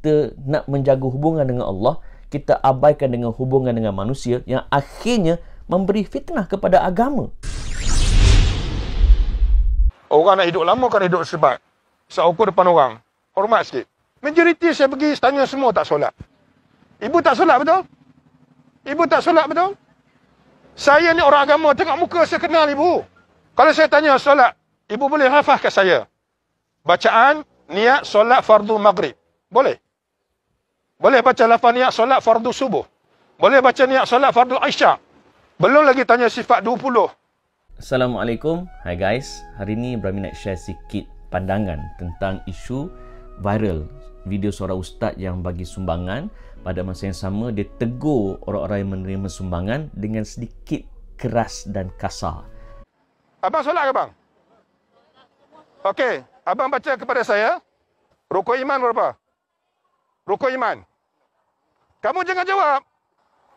kita nak menjaga hubungan dengan Allah, kita abaikan dengan hubungan dengan manusia yang akhirnya memberi fitnah kepada agama. Orang nak hidup lama kan hidup sebat. Seukur depan orang. Hormat sikit. Majoriti saya pergi tanya semua tak solat. Ibu tak solat betul? Ibu tak solat betul? Saya ni orang agama, tengok muka saya kenal ibu. Kalau saya tanya solat, ibu boleh hafaz kat saya. Bacaan, niat solat fardu maghrib. Boleh? Boleh baca lafaz niat solat fardu subuh. Boleh baca niat solat fardu isyak. Belum lagi tanya sifat 20. Assalamualaikum. Hai guys. Hari ni Brahmi nak share sikit pandangan tentang isu viral video seorang ustaz yang bagi sumbangan. Pada masa yang sama, dia tegur orang-orang yang menerima sumbangan dengan sedikit keras dan kasar. Abang solat ke bang? Okey, abang baca kepada saya, rukuk iman berapa? Rukuk iman. Kamu jangan jawab.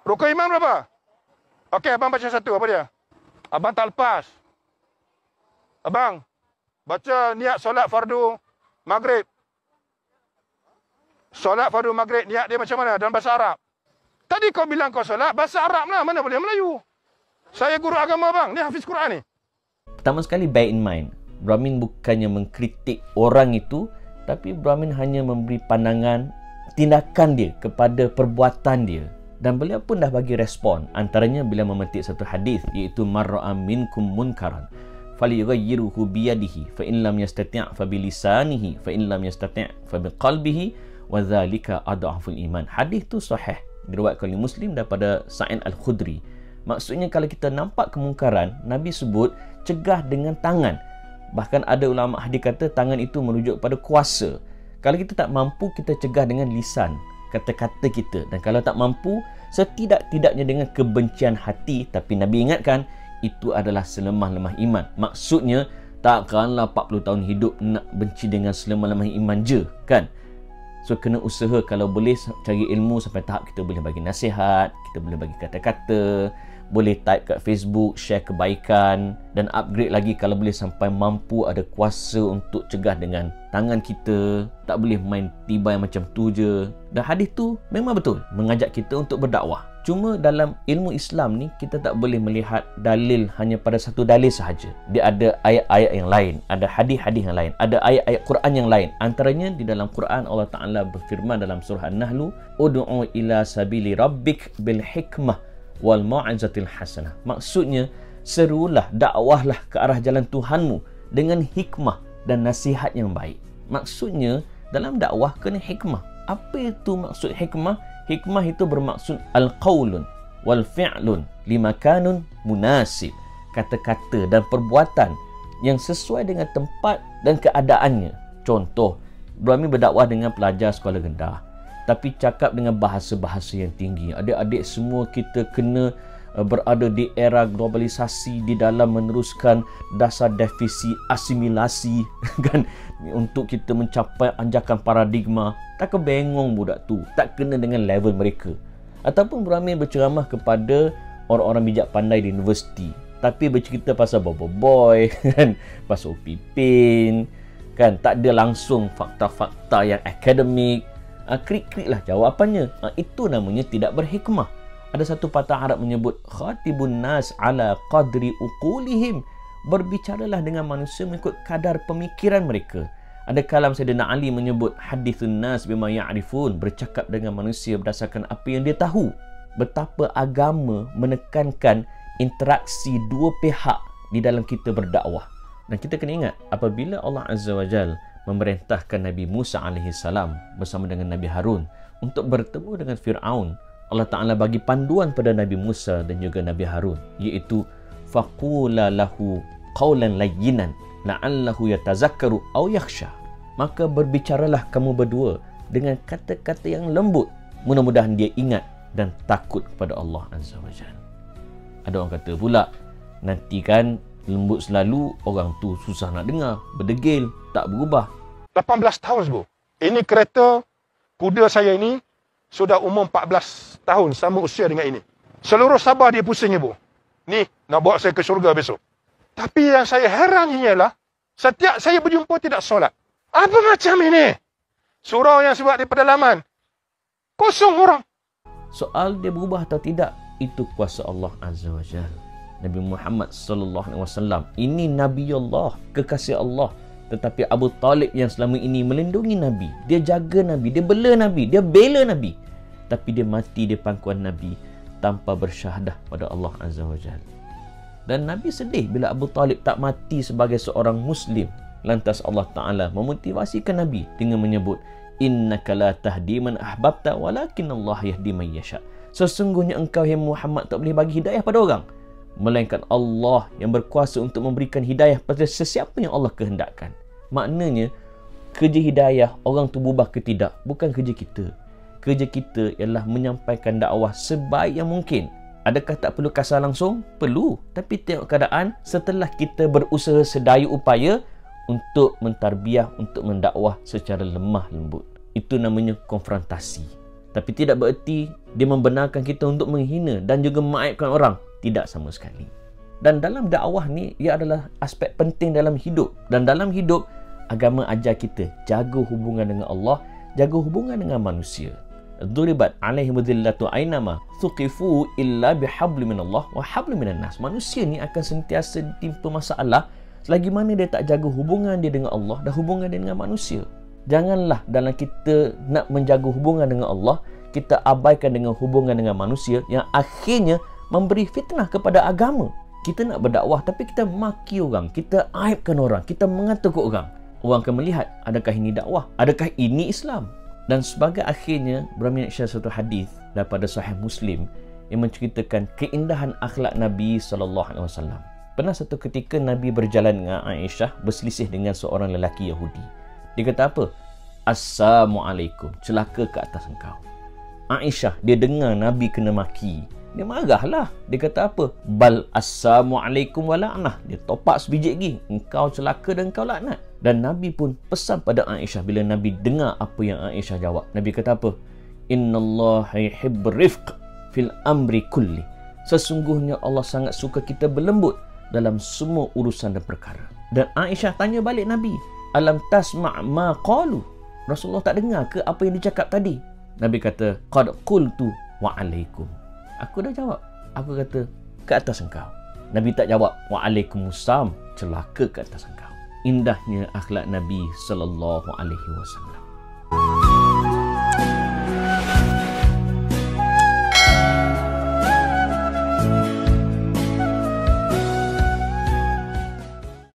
Rukuk iman berapa? Okey, abang baca satu, apa dia? Abang tak lepas. Abang, baca niat solat fardu maghrib. Solat fardu maghrib, niat dia macam mana? Dalam bahasa Arab. Tadi kau bilang kau solat, bahasa Arab lah. Mana boleh Melayu? Saya guru agama bang, ni hafiz Quran ni. Pertama sekali, bear in mind, Brahmin bukannya mengkritik orang itu, tapi Brahmin hanya memberi pandangan tindakan dia kepada perbuatan dia. Dan beliau pun dah bagi respon. Antaranya bila memetik satu hadis, iaitu marra'a minkum munkaran falyughayyirhu biyadihi fa in lam yastati' fa bilisanihi fa in lam yastati' fa biqalbihi wa dzalika adhaful iman. Hadis tu sahih, diriwayatkan oleh Muslim daripada Sa'id Al-Khudri. Maksudnya kalau kita nampak kemungkaran, Nabi sebut cegah dengan tangan. Bahkan ada ulama hadis kata tangan itu merujuk pada kuasa. Kalau kita tak mampu, kita cegah dengan lisan, kata-kata kita. Dan kalau tak mampu, setidak-tidaknya dengan kebencian hati. Tapi Nabi ingatkan, itu adalah selemah-lemah iman. Maksudnya, takkanlah 40 tahun hidup nak benci dengan selemah-lemah iman je, kan? So, kena usaha kalau boleh cari ilmu sampai tahap kita boleh bagi nasihat, kita boleh bagi kata-kata, boleh type kat Facebook, share kebaikan, dan upgrade lagi kalau boleh sampai mampu ada kuasa untuk cegah dengan tangan kita. Tak boleh main tibai macam tu je. Dan hadis tu memang betul mengajak kita untuk berdakwah. Cuma dalam ilmu Islam ni, kita tak boleh melihat dalil hanya pada satu dalil sahaja. Dia ada ayat-ayat yang lain, ada hadis-hadis yang lain, ada ayat-ayat Quran yang lain. Antaranya di dalam Quran, Allah Ta'ala berfirman dalam surah An-Nahl, Ud'u ila sabili rabbik bil hikmah wal mau'izatil hasanah. Maksudnya, serulah, dakwahlah ke arah jalan Tuhanmu dengan hikmah dan nasihat yang baik. Maksudnya, dalam dakwah kena hikmah. Apa itu maksud hikmah? Hikmah itu bermaksud al-qawlun wal-fi'lun limakanun munasib. Kata-kata dan perbuatan yang sesuai dengan tempat dan keadaannya. Contoh, Brahmi berdakwah dengan pelajar sekolah rendah, tapi cakap dengan bahasa-bahasa yang tinggi. Adik-adik semua kita kena berada di era globalisasi, di dalam meneruskan dasar definisi asimilasi kan, untuk kita mencapai anjakan paradigma. Tak kebengong budak tu, tak kena dengan level mereka. Ataupun Brahmi berceramah kepada orang-orang bijak pandai di universiti, tapi bercerita pasal boy kan, pasal Upipin kan, tak ada langsung fakta-fakta yang akademik. Krik-krik lah jawapannya. Itu namanya tidak berhikmah. Ada satu patah Arab menyebut khatibun nas ala qadri uqulihim. Berbicaralah dengan manusia mengikut kadar pemikiran mereka. Ada kalam Sayyidina Ali menyebut hadithun nas bima ya'rifun, bercakap dengan manusia berdasarkan apa yang dia tahu. Betapa agama menekankan interaksi dua pihak di dalam kita berdakwah. Dan kita kena ingat, apabila Allah Azza wa Jal memerintahkan Nabi Musa AS bersama dengan Nabi Harun untuk bertemu dengan Fir'aun, Allah Ta'ala bagi panduan pada Nabi Musa dan juga Nabi Harun, iaitu faqula lahu qawlan layyinan la'allahu yatazakkaru aw yakhsha. Maka berbicaralah kamu berdua dengan kata-kata yang lembut, mudah-mudahan dia ingat dan takut kepada Allah Azza wa Jalla. Ada orang kata pula, nanti kan lembut selalu, orang tu susah nak dengar, berdegil, tak berubah. 18 tahun bu. Ini kereta kuda saya ini sudah umur 14 tahun, sama usia dengan ini. Seluruh Sabah dia pusing ibu. Ni nak bawa saya ke syurga besok. Tapi yang saya heran ialah, setiap saya berjumpa tidak solat. Apa macam ini? Surau yang sebab di pedalaman, kosong orang. Soal dia berubah atau tidak, itu kuasa Allah Azza wa Jalla. Nabi Muhammad sallallahu alaihi wasallam ini Nabi Allah, kekasih Allah. Tetapi Abu Talib yang selama ini melindungi Nabi, dia jaga Nabi, dia bela Nabi, dia bela Nabi, tapi dia mati di pangkuan Nabi tanpa bersyahadah pada Allah Azza wa Jalla. Dan Nabi sedih bila Abu Talib tak mati sebagai seorang Muslim. Lantas Allah Ta'ala memotivasikan Nabi dengan menyebut, innaka la tahdi man ahbabta walakin Allah yahdi man yasha. Sesungguhnya engkau yang Muhammad tak boleh bagi hidayah pada orang, melainkan Allah yang berkuasa untuk memberikan hidayah pada sesiapa yang Allah kehendakkan. Maknanya, kerja hidayah orang tu berubah ke tidak, bukan kerja kita. Kerja kita ialah menyampaikan dakwah sebaik yang mungkin. Adakah tak perlu kasar langsung? Perlu. Tapi tengok keadaan setelah kita berusaha sedaya upaya untuk mentarbiah, untuk mendakwah secara lemah lembut. Itu namanya konfrontasi. Tapi tidak bererti dia membenarkan kita untuk menghina dan juga mengaibkan orang. Tidak sama sekali. Dan dalam dakwah ni, ia adalah aspek penting dalam hidup. Dan dalam hidup, agama ajar kita jaga hubungan dengan Allah, jaga hubungan dengan manusia. Duribat alaihim dhillatu ainama thuqifu illa bihabli minallah wa habli minan nas. Manusia ni akan sentiasa ditimpa masalah selagi mana dia tak jaga hubungan dia dengan Allah dan hubungan dia dengan manusia. Janganlah dalam kita nak menjaga hubungan dengan Allah, kita abaikan dengan hubungan dengan manusia yang akhirnya memberi fitnah kepada agama. Kita nak berdakwah tapi kita maki orang, kita aibkan orang, kita mengatuk orang. Orang akan melihat, adakah ini dakwah? Adakah ini Islam? Dan sebagai akhirnya, Brahmin Syah satu hadis daripada Sahih Muslim yang menceritakan keindahan akhlak Nabi SAW. Pernah satu ketika Nabi berjalan dengan Aisyah berselisih dengan seorang lelaki Yahudi. Dia kata apa? Assalamualaikum, celaka ke atas engkau. Aisyah, dia dengar Nabi kena maki. Dia marahlah. Dia kata apa? Bal assalamualaikum wa la'nah. Dia topak sebiji lagi. Engkau celaka dan engkau laknat. Dan Nabi pun pesan pada Aisyah bila Nabi dengar apa yang Aisyah jawab. Nabi kata apa? Innallaha yuhibbur rifq fil amri kulli. Sesungguhnya Allah sangat suka kita berlembut dalam semua urusan dan perkara. Dan Aisyah tanya balik Nabi, alam tasma' ma qalu? Rasulullah tak dengar ke apa yang dicakap tadi? Nabi kata, qad qultu wa alaikum. Aku dah jawab. Aku kata, ke atas engkau. Nabi tak jawab, waalaikumsalam, celaka ke atas engkau. Indahnya akhlak Nabi sallallahu alaihi wasallam.